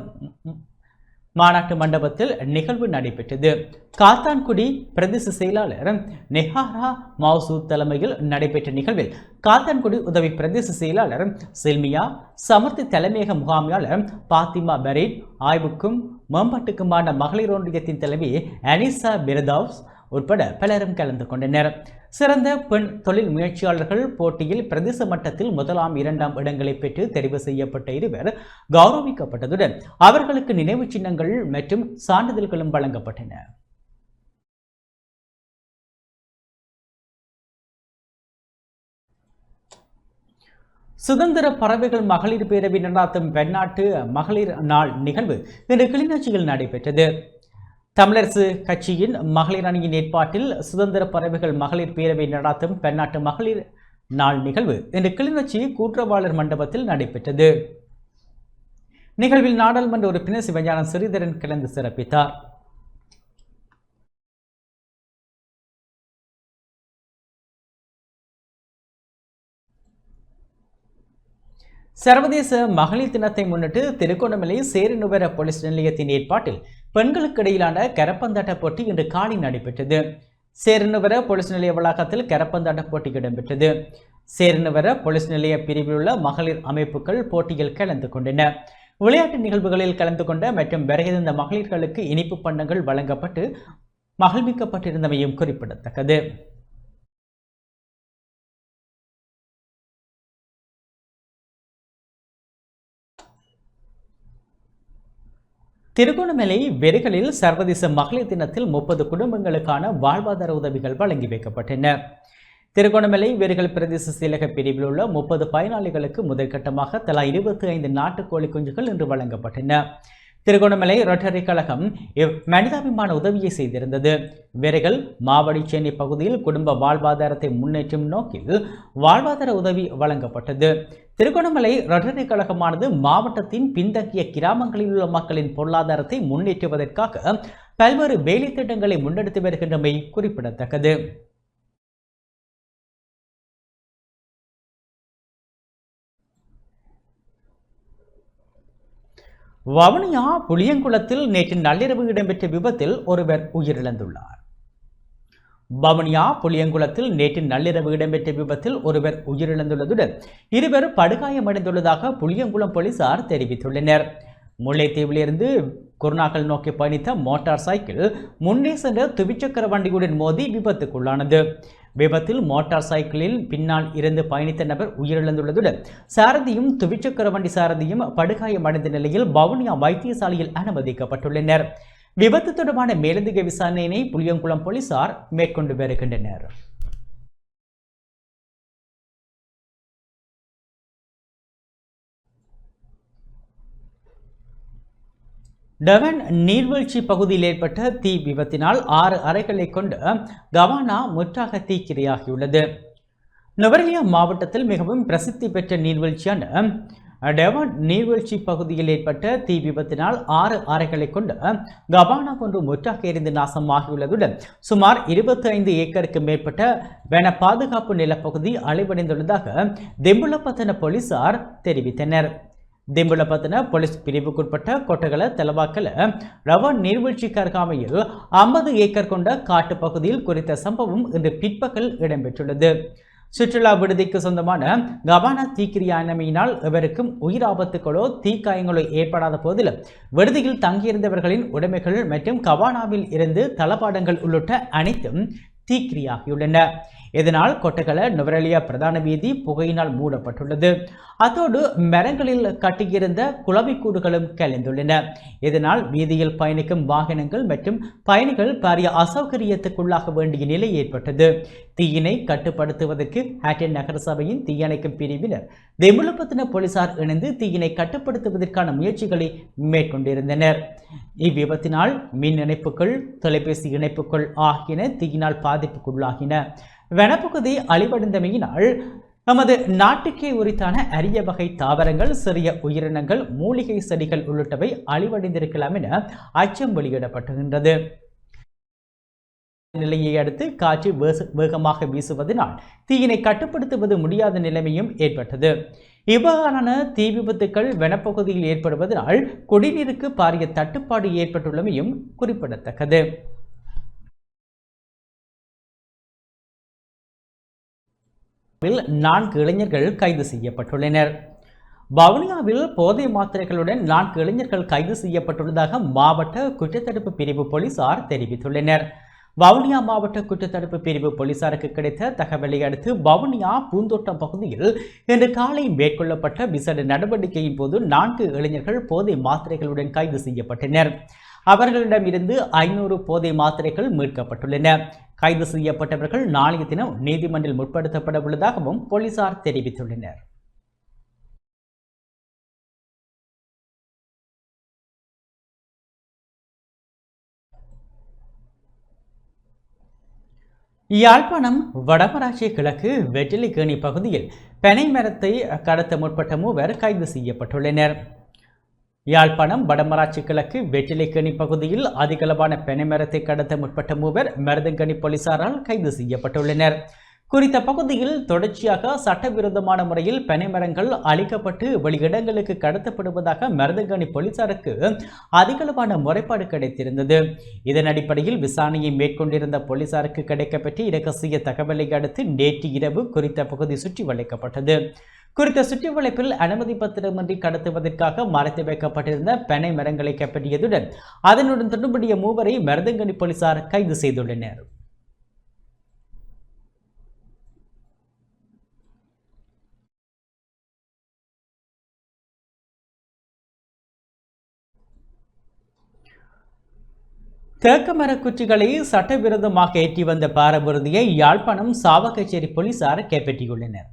Speaker 1: மாநாட்டு மண்டபத்தில் நிகழ்வு நடைபெற்றது. காத்தான்குடி பிரதேச செயலாளர் நெஹாரா மௌசூத் தலைமையில் நடைபெற்ற நிகழ்வில் காத்தான்குடி உதவி பிரதேச செயலாளர் செல்மியா, சமர்த்தி தலைமையக முகாமையாளர் பாத்திமா பரீட், ஆய்வுக்கும் மேம்பாட்டுக்குமான மகளிர் ஒன்றியத்தின் தலைவி அனிசா பிரதாவ்ஸ் உட்பட பலரும் கலந்து கொண்டனர். சிறந்த பெண் தொழில் முயற்சியாளர்கள் போட்டியில் பிரதேச மட்டத்தில் 1ஆம் 2ஆம் இடங்களை பெற்று தெரிவு செய்யப்பட்ட இருவர் கௌரவிக்கப்பட்டதுடன் அவர்களுக்கு நினைவு சின்னங்கள் மற்றும் சான்றிதழ்களும் வழங்கப்பட்டன. சுதந்திர பறவைகள் மகளிர் பேரவை நடாத்தும் பன்னாட்டு மகளிர் நாள் நிகழ்வு இன்று கிளிநொச்சியில் நடைபெற்றது. தமிழரசு கட்சியின் மகளிர் அணியின் ஏற்பாட்டில் சுதந்திர பறவைகள் மகளிர் பேரவை நடாத்தும் பன்னாட்டு மகளிர் நாள் நிகழ்வு இன்று கிளிநொச்சி கூட்டுறவாளர் மண்டபத்தில் நடைபெற்றது. நிகழ்வில் நாடாளுமன்ற உறுப்பினர் சிவஞானம் ஸ்ரீதரன் கலந்து சிறப்பித்தார். சர்வதேச மகளிர் தினத்தை முன்னிட்டு திருகோணமலை சேரனுவர போலீஸ் நிலையத்தின் ஏற்பாட்டில் பெண்களுக்கு இடையிலான கரப்பந்தாட்ட போட்டி இன்று காலை நடைபெற்றது. சேரனுவர போலீஸ் நிலைய வளாகத்தில் கரப்பந்தாட்ட போட்டி இடம்பெற்றது. சேரனுவர போலீஸ் நிலைய பிரிவில் உள்ள மகளிர் அமைப்புகள் போட்டியில் கலந்து கொண்டன. விளையாட்டு நிகழ்வுகளில் கலந்து கொண்ட மற்றும் வருகின்ற மகளிர்களுக்கு இனிப்பு பண்டங்கள் வழங்கப்பட்டு மகிழ்விக்கப்பட்டிருந்தமையும் குறிப்பிடத்தக்கது. திருகோணமலை வெறிகளில் சர்வதேச மகளிர் தினத்தில் 30 குடும்பங்களுக்கான வாழ்வாதார உதவிகள் வழங்கி வைக்கப்பட்டன. திருகோணமலை வெறிகள் பிரதேச செயலக பிரிவில் உள்ள 30 பயனாளிகளுக்கு முதற்கட்டமாக தலா 25 நாட்டுக்கோழி குஞ்சுகள் இன்று வழங்கப்பட்டன. திருகோணமலை ரொட்டரி கழகம் மனிதாபிமான உதவியை செய்திருந்தது. வெறிகள் மாவடிச்சேனை பகுதியில் குடும்ப வாழ்வாதாரத்தை முன்னேற்றும் நோக்கில் வாழ்வாதார உதவி வழங்கப்பட்டது. திருகோணமலை ரொட்டரி கழகமானது மாவட்டத்தின் பின்தங்கிய கிராமங்களில் உள்ள மக்களின் பொருளாதாரத்தை முன்னேற்றுவதற்காக பல்வேறு வேலை திட்டங்களை முன்னெடுத்து வருகின்றமை குறிப்பிடத்தக்கது. வவுனியா புளியங்குளத்தில் நேற்று நள்ளிரவு இடம்பெற்ற விபத்தில் ஒருவர் உயிரிழந்துள்ளார். வவுனியா புளியங்குளத்தில் நேற்று நள்ளிரவு இடம்பெற்ற விபத்தில் ஒருவர் உயிரிழந்துள்ளதுடன் இருவர் படுகாயமடைந்துள்ளதாக புளியங்குளம் போலீசார் தெரிவித்துள்ளனர். முல்லைத்தீவிலிருந்து குருநாகல் நோக்கி பயணித்த மோட்டார் சைக்கிள் முன்னே சென்ற துவிச்சக்கர வண்டியுடன் மோதி விபத்துக்குள்ளானது. விபத்தில் மோட்டார் சைக்கிளில் பின்னால் இருந்து பயணித்த நபர் உயிரிழந்துள்ளதுடன் சாரதியும் துவிச்சக்கர வண்டி சாரதியும் படுகாயமடைந்த நிலையில் வவுனியா வைத்தியசாலையில் அனுமதிக்கப்பட்டுள்ளனர். விபத்து தொடர்பான மேலதிக விசாரணையினை புளியங்குளம் போலீசார் மேற்கொண்டு வருகின்றனர். டெவன் நீர்வீழ்ச்சி பகுதியில் ஏற்பட்ட தீ விபத்தினால் 6 அறைகளை கொண்ட கவானா முற்றாக தீக்கிரையாகியுள்ளது. நுவரெலியா மாவட்டத்தில் மிகவும் பிரசித்தி பெற்ற நீர்வீழ்ச்சியான டெவன் நீர்வீழ்ச்சி பகுதியில் ஏற்பட்ட தீ விபத்தினால் 6 அறைகளை கொண்ட கபானா ஒன்று முற்றாக எரிந்து நாசமாகியுள்ளதுடன் சுமார் 25 ஏக்கருக்கு மேற்பட்ட வன பாதுகாப்பு நிலப்பகுதி அழிவடைந்துள்ளதாக திம்புலப்பத்தன போலீசார் தெரிவித்தனர். திம்புலப்பத்தன போலீஸ் பிரிவுக்குட்பட்ட கொட்டகல தலவாக்கல ரவன் நீர்வீழ்ச்சிக்கு அருகாமையில் 50 ஏக்கர் கொண்ட காட்டு பகுதியில் குறித்த சம்பவம் இன்று பிற்பகல் இடம்பெற்றுள்ளது. சுற்றுலா விடுதிக்கு சொந்தமான கபானா தீக்கிரியானமையினால் எவருக்கும் உயிர் ஆபத்துகளோ தீக்காயங்களோ ஏற்படாத போதிலும் விடுதியில் தங்கியிருந்தவர்களின் உடைமைகள் மற்றும் கபானாவில் இருந்து தளபாடங்கள் உள்ளிட்ட அனைத்தும் தீக்கிரியாகியுள்ளன. இதனால் கொட்டகல நுவரெலியா பிரதான வீதி புகையினால் மூடப்பட்டுள்ளது. அத்தோடு மரங்களில் கட்டியிருந்த குளவிக்கூடுகளும் கலைந்துள்ளன. இதனால் வீதியில் பயணிக்கும் வாகனங்கள் மற்றும் பயணிகள் பாரிய அசௌகரியத்துக்குள்ளாக வேண்டிய நிலை ஏற்பட்டது. தீயினை கட்டுப்படுத்துவதற்கு ஹேட்டன் நகர சபையின் தீயணைக்கும் பிரிவினர் திம்புலப்பத்தன போலீசார் இணைந்து தீயினை கட்டுப்படுத்துவதற்கான முயற்சிகளை மேற்கொண்டிருந்தனர். இவ்விபத்தினால் மின் இணைப்புகள் தொலைபேசி இணைப்புகள் ஆகியன தீயினால் பாதிப்புக்குள்ளாகின. வனப்பகுதி அழிவடைந்தமையினால் நமது நாட்டுக்கே உரித்தான அரிய வகை தாவரங்கள், சிறிய உயிரினங்கள், மூலிகை செடிகள் உள்ளிட்டவை அழிவடைந்திருக்கலாம் என அச்சம் வெளியிடப்பட்டுகின்றது. நிலையை அடுத்து காற்று வேகமாக வீசுவதனால் தீயினை கட்டுப்படுத்துவது முடியாத நிலைமையும் ஏற்பட்டது. இவ்வாறான தீ விபத்துக்கள் வனப்பகுதியில் ஏற்படுவதனால் குடிநீருக்கு பாரிய தட்டுப்பாடு ஏற்பட்டுள்ளமையும் குறிப்பிடத்தக்கது. நான்கு இளைஞர்கள் கைது செய்யப்பட்டுள்ளனர். வவுனியாவில் போதை மாத்திரைகளுடன் 4 இளைஞர்கள் கைது செய்யப்பட்டுள்ளதாக மாவட்ட குற்றத்தடுப்பு பிரிவு போலீசார் தெரிவித்துள்ளனர். வவுனியா மாவட்ட குற்றத்தடுப்பு பிரிவு போலீசாருக்கு கிடைத்த தகவலை அடுத்து வவுனியா பூந்தோட்டம் பகுதியில் இன்று காலை மேற்கொள்ளப்பட்ட விசேட நடவடிக்கையின் போது 4 இளைஞர்கள் போதை மாத்திரைகளுடன் கைது செய்யப்பட்டனர். அவர்களிடமிருந்து 500 போதை மாத்திரைகள் மீட்கப்பட்டுள்ளன. கைது செய்யப்பட்டவர்கள் நாளைய தினம் நீதிமன்றில் முற்படுத்தப்பட உள்ளதாகவும் போலீசார் தெரிவித்துள்ளனர். யாழ்ப்பாணம் வடமராட்சி கிழக்கு வெற்றிலைக்கேணி பகுதியில் பனை மரத்தை கடத்த முற்பட்ட மூவர் கைது செய்யப்பட்டுள்ளனர். யாழ்ப்பாணம் வடமராட்சி கிழக்கு வெற்றிலைக்கேணி பகுதியில் அதிகளவான பனை மரத்தை கடத்த முற்பட்ட மூவர் மருதங்கனி போலீசாரால் கைது செய்யப்பட்டுள்ளனர். குறித்த பகுதியில் தொடர்ச்சியாக சட்டவிரோதமான முறையில் பனை மரங்கள் அழிக்கப்பட்டு வெளியிடங்களுக்கு கடத்தப்படுவதாக மருதங்கனி போலீசாருக்கு அதிகளவான முறைப்பாடு கிடைத்திருந்தது. இதன் அடிப்படையில் விசாரணையை மேற்கொண்டிருந்த போலீசாருக்கு கிடைக்கப்பெற்ற இரகசிய தகவலை அடுத்து நேற்று இரவு குறித்த பகுதி சுற்றி வளைக்கப்பட்டது. குறித்த சுற்றி வளைப்பில் அனுமதி பத்திரமின்றி கடத்துவதற்காக மறைத்து வைக்கப்பட்டிருந்த பனை மரங்களை கைப்பற்றியதுடன் அதனுடன் தொடர்புடைய மூவரை மருதங்கனி போலீசார் கைது செய்துள்ளனர். தேக்கமர குச்சிகளை சட்டவிரோதமாக ஏற்றி வந்த பாரபூர்தியை யாழ்ப்பாணம் சாவகச்சேரி போலீசார் கைப்பற்றியுள்ளனர்.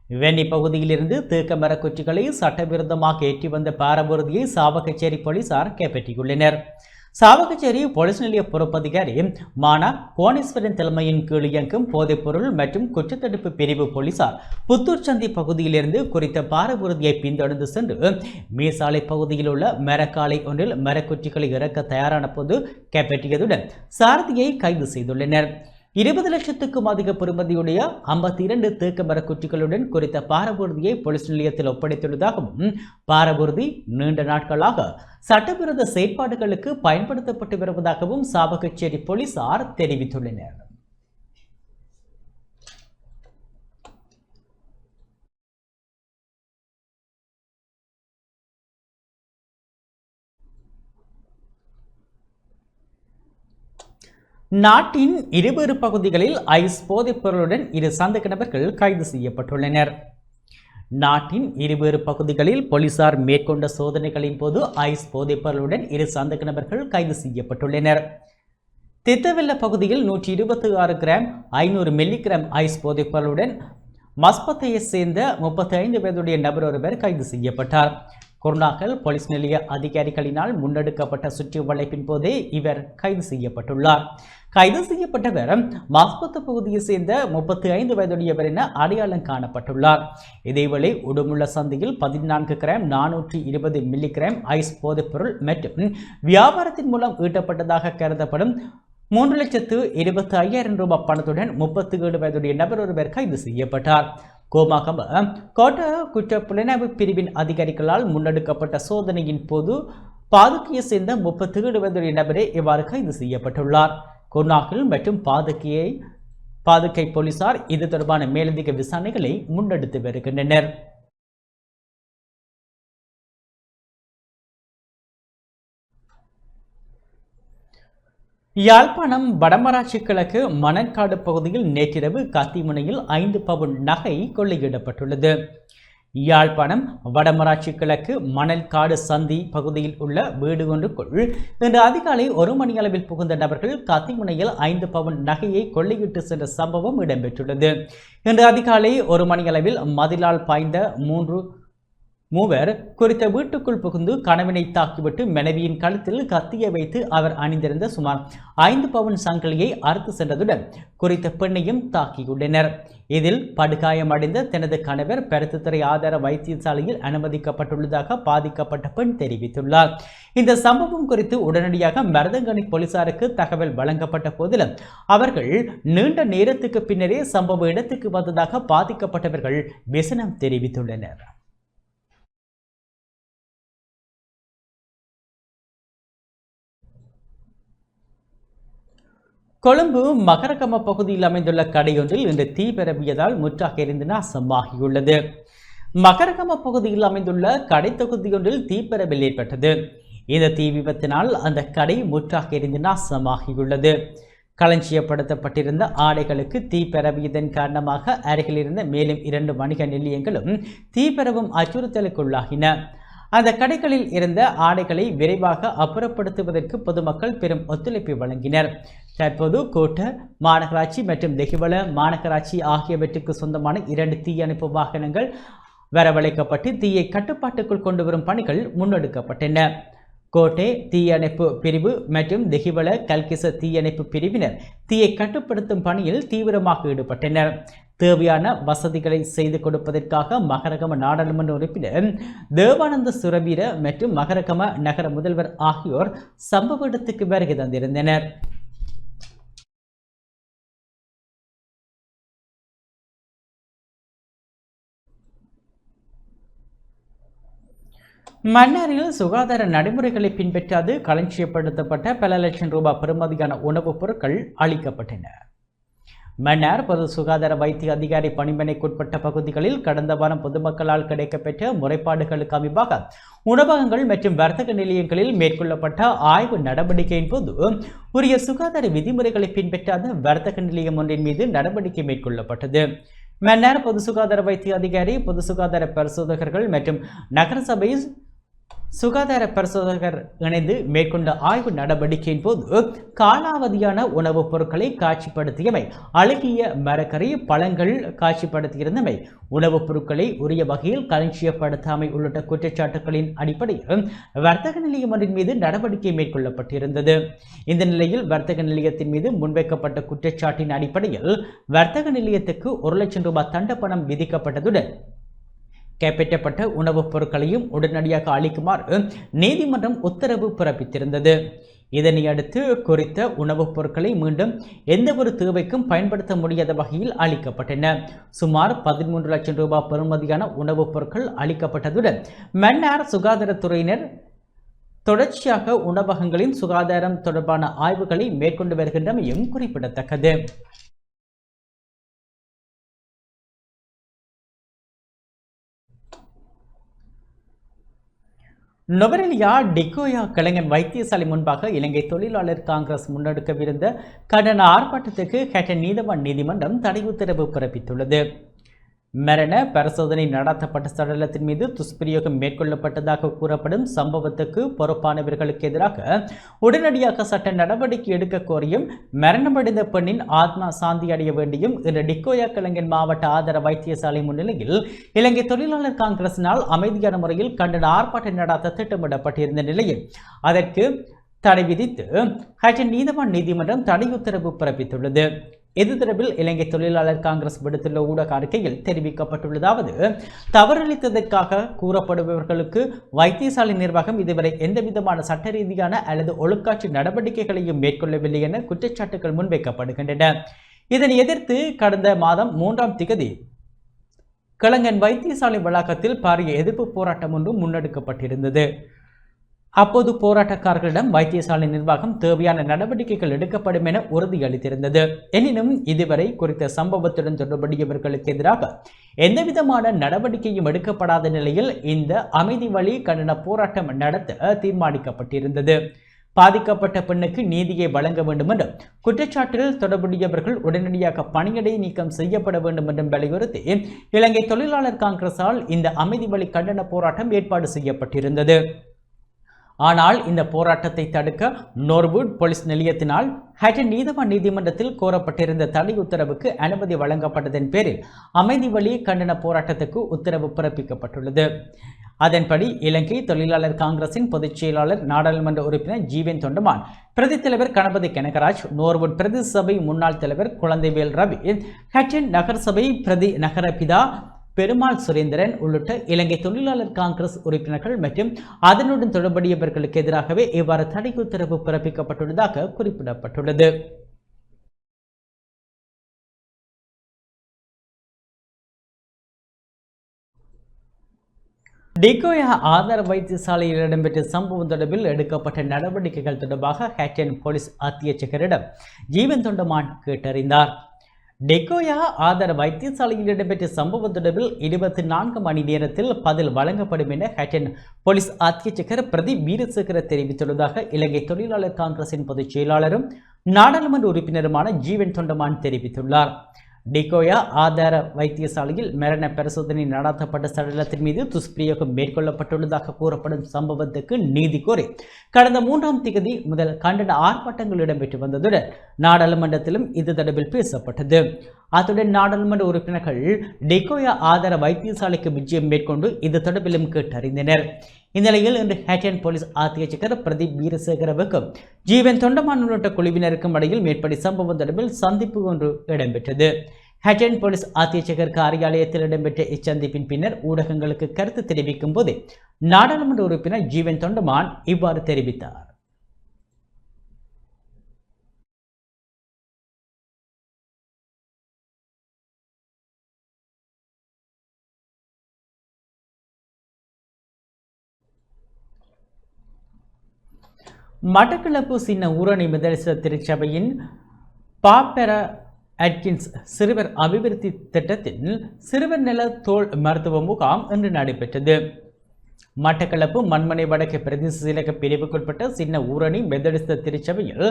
Speaker 1: வெண்ணி பகுதியிலிருந்து தேக்கமர குச்சிகளை சட்டவிரோதமாக ஏற்றி வந்த பாரபூர்தியை சாவகச்சேரி போலீசார் கைப்பற்றியுள்ளனர். சாவகச்சேரி போலீஸ் நிலைய பொறுப்பதிகாரி மானா கோணேஸ்வரன் தலைமையின் கீழ் இயங்கும் போதைப்பொருள் மற்றும் குற்றத்தடுப்பு பிரிவு போலீசார் புத்தூர் சந்தி பகுதியிலிருந்து குறித்த பாரபூர்தியை பின்தொடர்ந்து சென்று மீசாலை பகுதியில் உள்ள மரக்காலை ஒன்றில் மரக்குச்சிகளை இறக்க தயாரான போது கைப்பற்றியதுடன் சாரதியை கைது செய்துள்ளனர். 20 லட்சத்துக்கும் அதிக பெறுமதியுடைய 52 தேக்க மரக்குச்சிகளுடன் குறித்த பாரபூர்தியை போலீஸ் நிலையத்தில் ஒப்படைத்துள்ளதாகவும் பாரபூர்தி நீண்ட நாட்களாக சட்டவிரோத செயற்பாடுகளுக்கு பயன்படுத்தப்பட்டு வருவதாகவும் சாவகச்சேரி போலீசார் தெரிவித்துள்ளனர். நாட்டின் இருவேறு பகுதிகளில் ஐஸ் போதைப் பொருளுடன் இரு சந்தேக நபர்கள் கைது செய்யப்பட்டுள்ளனர். நாட்டின் இருவேறு பகுதிகளில் போலீசார் மேற்கொண்ட சோதனைகளின் போது ஐஸ் போதைப் பொருளுடன் இரு சந்தேக நபர்கள் கைது செய்யப்பட்டுள்ளனர். தித்தவெல்ல பகுதியில் 126 கிராம் 500 மில்லிகிராம் ஐஸ் போதைப் பொருளுடன் மஸ்பத்தையை சேர்ந்த 35 வயதுடைய நபர் ஒருவர் கைது செய்யப்பட்டார். குருநாகல் போலீஸ் நிலைய அதிகாரிகளினால் முன்னெடுக்கப்பட்ட சுற்றி வளைப்பின் போதே இவர் கைது செய்யப்பட்டுள்ளார். கைது செய்யப்பட்டவர் மஸ்பத்து பகுதியை சேர்ந்த 35 வயதுடையவர் என அடையாளம் காணப்பட்டுள்ளார். இதேவேளை உடுமுள்ள சந்தையில் 14 கிராம் 420 மில்லிகிராம் ஐஸ் போதைப்பொருள் மற்றும் வியாபாரத்தின் மூலம் ஈட்டப்பட்டதாக கருதப்படும் 3,25,000 ரூபாய் பணத்துடன் 37 வயதுடைய நபர் ஒருவர் கைது செய்யப்பட்டார். கோமாகம கோட்ட குற்ற புலனாய்வு பிரிவின் அதிகாரிகளால் முன்னெடுக்கப்பட்ட சோதனையின் போது பாதுகையை சேர்ந்த 37 வயதுடைய நபரே இவ்வாறு கைது செய்யப்பட்டுள்ளார். குர்நாகல் மற்றும் பாதுகை போலீசார் இது தொடர்பான மேலதிக விசாரணைகளை முன்னெடுத்து வருகின்றனர். யாழ்ப்பாணம் வடமராட்சி கிழக்கு மணற்காடு பகுதியில் நேற்றிரவு கத்திமுனையில் 5 பவுன் நகை கொள்ளையிடப்பட்டுள்ளது. யாழ்ப்பாணம் வடமராட்சி கிழக்கு மணல்காடு சந்தி பகுதியில் உள்ள வீடு ஒன்றுக்குள் இன்று அதிகாலை 1 மணி அளவில் புகுந்த நபர்கள் கத்திமுனையில் 5 பவுன் நகையை கொள்ளையிட்டு சென்ற சம்பவம் இடம்பெற்றுள்ளது. இன்று அதிகாலை 1 மணி அளவில் மதிலால் பாய்ந்த மூவர் குறித்த வீட்டுக்குள் புகுந்து கணவனை தாக்கிவிட்டு மனைவியின் கழுத்தில் கத்தியை வைத்து அவர் அணிந்திருந்த சுமார் 5 பவுன் சங்கிலியை அறுத்து சென்றதுடன் குறித்த பெண்ணையும் தாக்கியுள்ளனர். இதில் படுகாயமடைந்த தனது கணவர் பருத்தித்துறை ஆதார வைத்தியசாலையில் அனுமதிக்கப்பட்டுள்ளதாக பாதிக்கப்பட்ட பெண் தெரிவித்துள்ளார். இந்த சம்பவம் குறித்து உடனடியாக மருதங்கணி போலீசாருக்கு தகவல் வழங்கப்பட்ட போதிலும் அவர்கள் நீண்ட நேரத்துக்கு பின்னரே சம்பவ இடத்துக்கு வந்ததாக பாதிக்கப்பட்டவர்கள் விசனம் தெரிவித்துள்ளனர். கொழும்பு மகரகம பகுதியில் அமைந்துள்ள கடையொன்றில் இன்று தீ பரவியதால் முற்றாக எரிந்து நாசமாகியுள்ளது. மகரகம பகுதியில் அமைந்துள்ள கடை தொகுதியொன்றில் தீப்பரவல் ஏற்பட்டது. இந்த தீ விபத்தினால் அந்த கடை முற்றாக எரிந்து நாசமாகியுள்ளது. களஞ்சியப்படுத்தப்பட்டிருந்த ஆடைகளுக்கு தீ பரவியதன் காரணமாக அருகில் இருந்த மேலும் 2 வணிக நிலையங்களும் தீப்பரவும் அச்சுறுத்தலுக்குள்ளாகின. அந்த கடைகளில் இருந்த ஆடைகளை விரைவாக அப்புறப்படுத்துவதற்கு பொதுமக்கள் பெரும் ஒத்துழைப்பு வழங்கினர். தற்போது கோட்ட மாநகராட்சி மற்றும் தெஹிவள மாநகராட்சி ஆகியவற்றுக்கு சொந்தமான 2 தீயணைப்பு வாகனங்கள் வரவழைக்கப்பட்டு தீயை கட்டுப்பாட்டுக்குள் கொண்டு வரும் பணிகள் முன்னெடுக்கப்பட்டன. கோட்டை தீயணைப்பு பிரிவு மற்றும் தெஹிவள கல்கிச தீயணைப்பு பிரிவினர் தீயை கட்டுப்படுத்தும் பணியில் தீவிரமாக ஈடுபட்டனர். தேவையான வசதிகளை செய்து கொடுப்பதற்காக மகரகம நாடாளுமன்ற உறுப்பினர் தேவானந்த சுரவீர மற்றும் மகரகம நகர முதல்வர் ஆகியோர் சம்பவ இடத்துக்கு வருகை தந்திருந்தனர். மன்னாரில் சுகாதார நடைமுறைகளை பின்பற்றாது களஞ்சியப்படுத்தப்பட்ட பல லட்சம் ரூபாய் பெறுமதியான உணவுப் பொருட்கள் அளிக்கப்பட்டன. மன்னார் பொது சுகாதார வைத்திய அதிகாரி பணிமனைக்குட்பட்ட பகுதிகளில் கடந்த வாரம் பொதுமக்களால் கிடைக்கப்பெற்ற முறைப்பாடுகளுக்கு அமைவாக உணவகங்கள் மற்றும் வர்த்தக நிலையங்களில் மேற்கொள்ளப்பட்ட ஆய்வு நடவடிக்கையின் போது உரிய சுகாதார விதிமுறைகளை பின்பற்றாத வர்த்தக நிலையம் ஒன்றின் மீது நடவடிக்கை மேற்கொள்ளப்பட்டது. மன்னார் பொது சுகாதார வைத்திய அதிகாரி, பொது சுகாதார பரிசோதகர்கள் மற்றும் நகரசபை சுகாதார பரிசோதகர் இணைந்து மேற்கொண்ட ஆய்வு நடவடிக்கையின் போது காலாவதியான உணவுப் பொருட்களை காட்சிப்படுத்தியமை, அழுகிய மரக்கறி பழங்கள் காட்சிப்படுத்தியிருந்தமை, உணவுப் பொருட்களை உரிய வகையில் களஞ்சியப்படுத்தாமை உள்ளிட்ட குற்றச்சாட்டுகளின் அடிப்படையில் வர்த்தக நிலையம் ஒன்றின் மீது நடவடிக்கை மேற்கொள்ளப்பட்டிருந்தது. இந்த நிலையில் வர்த்தக நிலையத்தின் மீது முன்வைக்கப்பட்ட குற்றச்சாட்டின் அடிப்படையில் வர்த்தக நிலையத்துக்கு 1 லட்சம் ரூபாய் தண்டப்பணம் விதிக்கப்பட்டதுடன் கைப்பற்றப்பட்ட உணவுப் பொருட்களையும் உடனடியாக அளிக்குமாறு நீதிமன்றம் உத்தரவு பிறப்பித்திருந்தது. இதனை அடுத்து குறித்த உணவுப் பொருட்களை மீண்டும் எந்த ஒரு தேவைக்கும் பயன்படுத்த முடியாத வகையில் அளிக்கப்பட்டன. சுமார் 13 லட்சம் ரூபாய் பெறுமதியான உணவுப் பொருட்கள் அளிக்கப்பட்டதுடன் மன்னார் சுகாதாரத்துறையினர் தொடர்ச்சியாக உணவகங்களின் சுகாதாரம் தொடர்பான ஆய்வுகளை மேற்கொண்டு வருகின்றமையும் குறிப்பிடத்தக்கது. நொவரெலியா டிகோயா கலைஞர் வைத்தியசாலை முன்பாக இலங்கை தொழிலாளர் காங்கிரஸ் முன்னெடுக்கவிருந்த கண்டன ஆர்ப்பாட்டத்துக்கு ஹட்டன் நீதவான் நீதிமன்றம் தடை உத்தரவு பிறப்பித்துள்ளது. மரண பரிசோதனை நடத்தப்பட்ட சடலத்தின் மீது துஷ்பிரயோகம் மேற்கொள்ளப்பட்டதாக கூறப்படும் சம்பவத்துக்கு பொறுப்பானவர்களுக்கு எதிராக உடனடியாக சட்ட நடவடிக்கை எடுக்க கோரியும் மரணமடைந்த பெண்ணின் ஆத்மா சாந்தி அடைய வேண்டியும் இன்று டிகோயா கலைஞர் மாவட்ட ஆதார வைத்தியசாலை முன்னிலையில் இலங்கை தொழிலாளர் காங்கிரசினால் அமைதியான முறையில் கண்டன ஆர்ப்பாட்டம் நடத்த திட்டமிடப்பட்டிருந்த நிலையில் அதற்கு தடை விதித்து ஹட்டன் நீதவான் நீதிமன்றம் தடை உத்தரவு பிறப்பித்துள்ளது. இது தொடர்பில் இலங்கை தொழிலாளர் காங்கிரஸ் விடுத்துள்ள ஊடக அறிக்கையில் தெரிவிக்கப்பட்டுள்ளதாவது, தவறளித்ததற்காக கூறப்படுபவர்களுக்கு வைத்தியசாலை நிர்வாகம் இதுவரை எந்தவிதமான சட்ட ரீதியான அல்லது ஒழுக்காற்று நடவடிக்கைகளையும் மேற்கொள்ளவில்லை என குற்றச்சாட்டுகள் முன்வைக்கப்படுகின்றன. இதனை எதிர்த்து கடந்த மாதம் 3ஆம் திகதி கலைஞர் வைத்தியசாலை வளாகத்தில் பாரிய எதிர்ப்பு போராட்டம் ஒன்று முன்னெடுக்கப்பட்டிருந்தது. அப்போது போராட்டக்காரர்களிடம் வைத்தியசாலை நிர்வாகம் தேவையான நடவடிக்கைகள் எடுக்கப்படும் என உறுதியளித்திருந்தது. எனினும் இதுவரை குறித்த சம்பவத்துடன் தொடர்புடையவர்களுக்கு எதிராக எந்தவிதமான நடவடிக்கையும் எடுக்கப்படாத நிலையில் இந்த அமைதி வழி கண்டன போராட்டம் நடத்த தீர்மானிக்கப்பட்டிருந்தது. பாதிக்கப்பட்ட பெண்ணுக்கு நீதியை வழங்க வேண்டும் என்றும் குற்றச்சாட்டில் தொடர்புடையவர்கள் உடனடியாக பணியிடை நீக்கம் செய்யப்பட வேண்டும் என்றும் வலியுறுத்தி இலங்கை தொழிலாளர் காங்கிரஸால் இந்த அமைதி வழி கண்டன போராட்டம் ஏற்பாடு செய்யப்பட்டிருந்தது. ஆனால் இந்த போராட்டத்தை தடுக்க நோர்வுட் போலீஸ் நிலையத்தினால் ஹட்டன் நீதவான் நீதிமன்றத்தில் கோரப்பட்டிருந்த தடை உத்தரவுக்கு அனுமதி வழங்கப்பட்டதன் பேரில் அமைதி வழி கண்டன போராட்டத்துக்கு உத்தரவு பிறப்பிக்கப்பட்டுள்ளது. அதன்படி இலங்கை தொழிலாளர் காங்கிரசின் பொதுச் செயலாளர் நாடாளுமன்ற உறுப்பினர் ஜீவன் தொண்டமான், பிரதி தலைவர் கணபதி கனகராஜ், நோர்வுட் பிரதி சபை முன்னாள் தலைவர் குழந்தைவேல் ரவி, ஹட்டன் நகரசபை பிரதி நகரபிதா பெருமாள் சுரேந்திரன் உள்ளிட்ட இலங்கை தொழிலாளர் காங்கிரஸ் உறுப்பினர்கள் மற்றும் அதனுடன் தொடர்புடையவர்களுக்கு எதிராகவே இவ்வாறு தடை உத்தரவு பிறப்பிக்கப்பட்டுள்ளதாக குறிப்பிடப்பட்டுள்ளது. டிகோயா ஆதார வைத்தியசாலையில் இடம்பெற்ற சம்பவம் தொடர்பில் எடுக்கப்பட்ட நடவடிக்கைகள் தொடர்பாக ஹட்டன் போலீஸ் அத்தியட்சகரிடம் ஜீவன் தொண்டமான் கேட்டறிந்தார். டிகோயா ஆதார வைத்தியசாலையில் இடம்பெற்ற சம்பவம் தொடர்பில் 24 மணி நேரத்தில் பதில் வழங்கப்படும் என ஹட்டன் போலீஸ் அத்தியட்சகர் பிரதி வீரசேகர தெரிவித்துள்ளதாக இலங்கை தொழிலாளர் காங்கிரசின் பொதுச் செயலாளரும் நாடாளுமன்ற உறுப்பினருமான ஜீவன் தொண்டமான் தெரிவித்துள்ளார். டிகோயா ஆதார வைத்தியசாலையில் மரண பரிசோதனை நடத்தப்பட்ட சடலத்தின் மீது துஷ்பிரயோகம் மேற்கொள்ளப்பட்டுள்ளதாக கூறப்படும் சம்பவத்துக்கு நீதி கோரி கடந்த 3ஆம் திகதி முதல் கண்டன ஆர்ப்பாட்டங்கள் இடம்பெற்று வந்ததுடன் நாடாளுமன்றத்திலும் இது தொடர்பில் பேசப்பட்டது. அத்துடன் நாடாளுமன்ற உறுப்பினர்கள் டிகோயா ஆதார வைத்தியசாலைக்கு விஜயம் மேற்கொண்டு இது தொடர்பிலும் கேட்டறிந்தனர். இந்நிலையில் இன்று ஹட்டன் போலீஸ் அத்தியட்சகர் பிரதீப் வீரசேகரவுக்கும் ஜீவன் தொண்டமான் உள்ளிட்ட குழுவினருக்கும் இடையில் மேற்படி சம்பவம் தொடர்பில் சந்திப்பு ஒன்று இடம்பெற்றது. ஹட்டன் போலீஸ் அத்தியட்சகர் காரியாலயத்தில் இடம்பெற்ற இச்சந்திப்பின் பின்னர் ஊடகங்களுக்கு கருத்து தெரிவிக்கும் போது நாடாளுமன்ற உறுப்பினர் ஜீவன் தொண்டமான் இவ்வாறு தெரிவித்தார். மட்டக்களப்பு சின்ன ஊரணி மெதடிஸ்த திருச்சபையின் பாப்பர அட்கின்ஸ் சிறுவர் அபிவிருத்தி திட்டத்தில் சிறுவர் நல தோல் மருத்துவ முகாம் இன்று நடைபெற்றது. மட்டக்களப்பு மண்மனை வடக்கு பிரதேச செயலக பிரிவுக்குட்பட்ட சின்ன ஊரணி மெதடிஸ்த திருச்சபையில்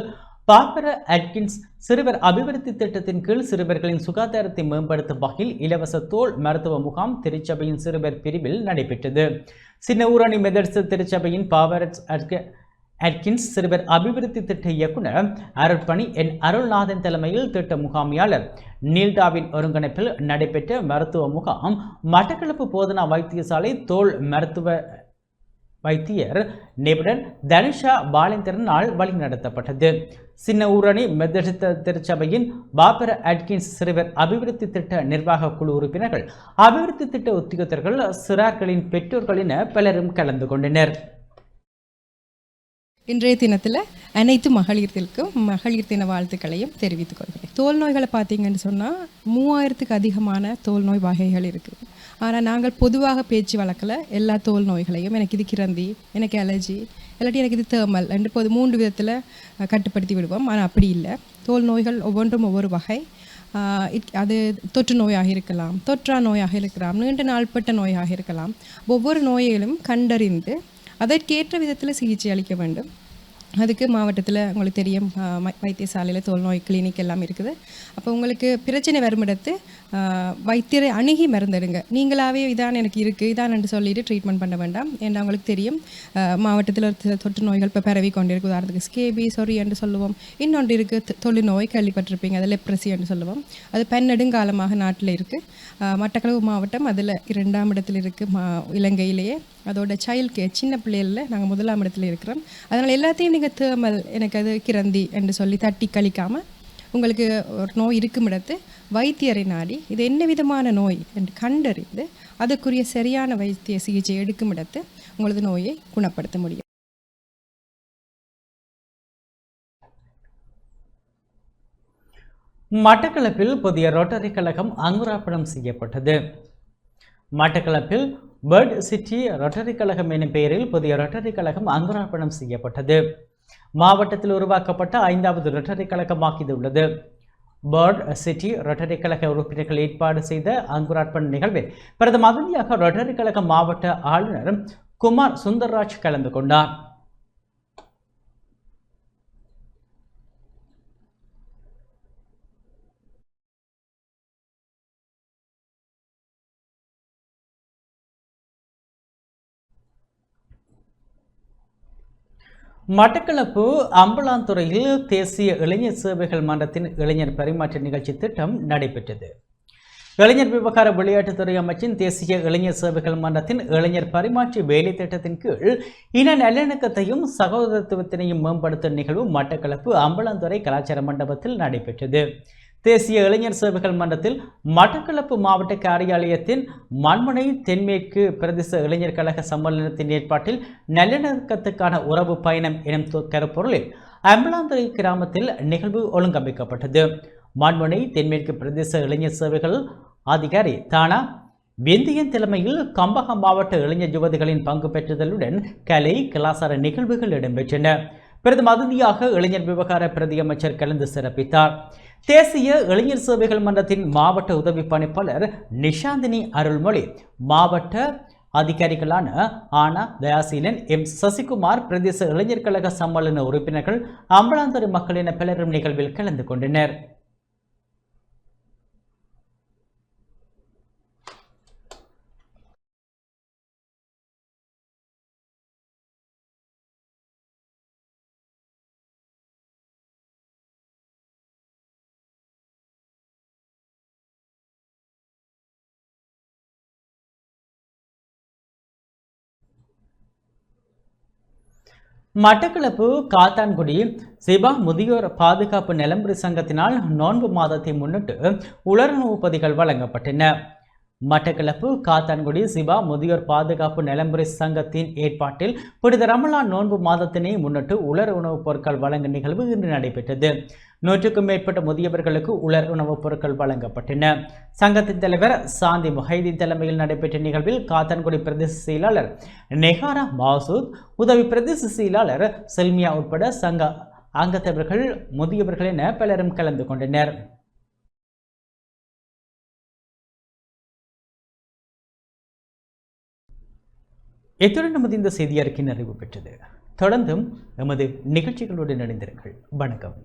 Speaker 1: பாப்பர அட்கின்ஸ் சிறுவர் அபிவிருத்தி திட்டத்தின் கீழ் சிறுவர்களின் சுகாதாரத்தை மேம்படுத்தும் வகையில் இலவச தோல் மருத்துவ முகாம் திருச்சபையின் சிறுவர் பிரிவில் நடைபெற்றது. சின்ன ஊரணி மெதடிஸ்த திருச்சபையின் பாப்பர அட்கின்ஸ் சிறுவர் அபிவிருத்தி திட்ட இயக்குனர் அருட்பணி என் அருள்நாதன் தலைமையில் திட்ட முகாமியாளர் நீல்டாவின் ஒருங்கிணைப்பில் நடைபெற்ற மருத்துவ முகாம் மட்டக்களப்பு போதனா வைத்தியசாலை தோல் மருத்துவ வைத்தியர் நிபுணர் தனுஷா பாலேந்திரனால் வழிநடத்தப்பட்டது. சின்ன ஊரணி மெதடிஸ்த திருச்சபையின் பாப்பர அட்கின்ஸ் சிறுவர் அபிவிருத்தி திட்ட நிர்வாக குழு உறுப்பினர்கள், அபிவிருத்தி திட்ட உத்தியோகத்தர்கள், சிறார்களின் பெற்றோர்கள் என பலரும் கலந்து கொண்டனர்.
Speaker 8: இன்றைய தினத்தில் அனைத்து மகளிர்களுக்கும் மகளிர் தின வாழ்த்துக்களையும் தெரிவித்துக் கொள்கிறேன். தோல் நோய்களை பார்த்தீங்கன்னு சொன்னால் 3000க்கு அதிகமான தோல் நோய் வகைகள் இருக்குது. ஆனால் நாங்கள் பொதுவாக பேச்சு வழக்கில் எல்லா தோல் நோய்களையும் எனக்கு இது கிரந்தி, எனக்கு அலர்ஜி, இல்லாட்டி எனக்கு இது தேர்மல் என்று போது 3 விதத்தில் கட்டுப்படுத்தி விடுவோம். ஆனால் அப்படி இல்லை. தோல் நோய்கள் ஒவ்வொன்றும் ஒவ்வொரு வகை. அது தொற்று நோயாக இருக்கலாம், தொற்றா நோயாக இருக்கலாம், நீண்ட நாள்பட்ட நோயாக இருக்கலாம். ஒவ்வொரு நோய்களும் கண்டறிந்து அதற்கேற்ற விதத்தில் சிகிச்சை அளிக்க வேண்டும். அதுக்கு மாவட்டத்தில் உங்களுக்கு தெரியும் வைத்தியசாலையில் தோல்நோய் கிளினிக் எல்லாம் இருக்குது. அப்போ உங்களுக்கு பிரச்சனை வருமிடத்து வைத்தியரை அணுகி மருந்தெடுங்க. நீங்களாகவே இதான் எனக்கு இருக்குது இதான் என்று சொல்லிட்டு ட்ரீட்மெண்ட் பண்ண வேண்டாம். ஏன்னா உங்களுக்கு தெரியும் மாவட்டத்தில் ஒரு தொற்று நோய்கள் இப்போ பரவி கொண்டு இருக்குது. உதாரணத்துக்கு ஸ்கேபி சொறி என்று சொல்லுவோம். இன்னொன்று இருக்குது தொழுநோய் கேள்விப்பட்டிருப்பீங்க, அது லெப்ரசி என்று சொல்லுவோம். அது பன்னெடுங்காலமாக நாட்டில் இருக்குது. மட்டக்களப்பு மாவட்டம் அதில் 2ஆம் இடத்தில் இருக்குது இலங்கையிலேயே. அதோட சைல்ட் கேர் சின்ன பிள்ளைகளில் நாங்கள் 1ஆம் இடத்துல இருக்கிறோம். அதனால் எல்லாத்தையும் நீங்கள் தேமல் எனக்கு அது கிரந்தி என்று சொல்லி தட்டி கழிக்காமல் உங்களுக்கு ஒரு நோய் இருக்கும் இடத்து வைத்தியரை நாடி இது என்ன விதமான நோய் என்று கண்டறிந்து அதுக்குரிய சரியான வைத்திய சிகிச்சை எடுக்கும் இடத்து உங்களது நோயை குணப்படுத்த முடியும்.
Speaker 1: மட்டக்களப்பில் புதிய ரோட்டரி கழகம் அங்குரார்ப்பணம் செய்யப்பட்டது. மட்டக்களப்பில் பேர்ட் சிட்டி ரொட்டரி கழகம் எனும் பெயரில் புதிய ரொட்டரி கழகம் அங்குரார்ப்பணம் செய்யப்பட்டது. மாவட்டத்தில் உருவாக்கப்பட்ட 5வது ரொட்டரி கழகமாக இது உள்ளது. பேர்ட் சிட்டி ரொட்டரி கழக உறுப்பினர்கள் ஏற்பாடு செய்த அங்குரார்ப்பண நிகழ்வில் பிரதம அதிதியாக ரொட்டரி கழக மாவட்ட ஆளுநர் குமார் சுந்தர்ராஜ் கலந்து கொண்டார். மட்டக்களப்பு அம்பலாந்துறையில் தேசிய இளைஞர் சேவைகள் மன்றத்தின் இளைஞர் பரிமாற்ற நிகழ்ச்சி திட்டம் நடைபெற்றது. இளைஞர் விவகார விளையாட்டுத்துறை அமைச்சின் தேசிய இளைஞர் சேவைகள் மன்றத்தின் இளைஞர் பரிமாற்ற வேலை திட்டத்தின் கீழ் இன நல்லிணக்கத்தையும் சகோதரத்துவத்தினையும் மேம்படுத்தும் நிகழ்வு மட்டக்களப்பு அம்பலாந்துறை கலாச்சார மண்டபத்தில் நடைபெற்றது. தேசிய இளைஞர் சேவைகள் மன்றத்தில் மட்டக்களப்பு மாவட்ட காரியாலயத்தின் மண்முனை தென்மேற்கு பிரதேச இளைஞர் கழக சம்மேளனத்தின் ஏற்பாட்டில் நல்லிணக்கத்துக்கான உறவு பயணம் எனும் கருப்பொருளில் அம்பலாந்துறை கிராமத்தில் நிகழ்வு ஒழுங்கமைக்கப்பட்டது. மண்முனை தென்மேற்கு பிரதேச இளைஞர் சேவைகள் அதிகாரி தானா வெந்தியன் தலைமையில் கம்பகம் மாவட்ட இளைஞர் யுவதிகளின் பங்கு பெற்றுதலுடன் கலை கலாசார நிகழ்வுகள் இடம்பெற்றன. பிரதம அதிதியாக இளைஞர் விவகார பிரதி அமைச்சர் கலந்து சிறப்பித்தார். தேசிய இளைஞர் சேவைகள் மன்றத்தின் மாவட்ட உதவி பணிப்பாளர் நிஷாந்தினி அருள்மொழி, மாவட்ட அதிகாரிகளான ஆனா தயாசீலன், எம் சசிகுமார், பிரதேச இளைஞர் கழக சம்மேளன உறுப்பினர்கள், அம்பலாந்துறை மக்கள் என பலரும் நிகழ்வில் கலந்து கொண்டனர். மட்டக்களப்பு காத்தான்குடி சிபா முதியோர் பாதுகாப்பு நலம்புரி சங்கத்தினால் நோன்பு மாதத்தை முன்னிட்டு உலருணவு பொதிகள் வழங்கப்பட்டன. மட்டக்களப்பு காத்தான்குடி சிபா முதியோர் பாதுகாப்பு நலம்புரி சங்கத்தின் ஏற்பாட்டில் புனித ரமலான் நோன்பு மாதத்தினை முன்னிட்டு உலர் உணவுப் பொருட்கள் வழங்கும் நிகழ்வு இன்று நடைபெற்றது. 100க்கும் மேற்பட்ட முதியவர்களுக்கு உலர் உணவுப் பொருட்கள் வழங்கப்பட்டன. சங்கத்தின் தலைவர் சாந்தி முஹைதீன் தலைமையில் நடைபெற்ற நிகழ்வில் காத்தான்குடி பிரதேச செயலாளர் நெஹாரா மாசூத், உதவி பிரதேச செயலாளர் செல்மியா உட்பட சங்க அங்கத்தவர்கள், முதியவர்கள் என பலரும் கலந்து கொண்டனர். இத்துடன் நமது இந்த செய்தி அறிக்கை நிறைவு பெற்றது. தொடர்ந்தும் எமது நிகழ்ச்சிகளோடு இணைந்திருங்கள். வணக்கம்.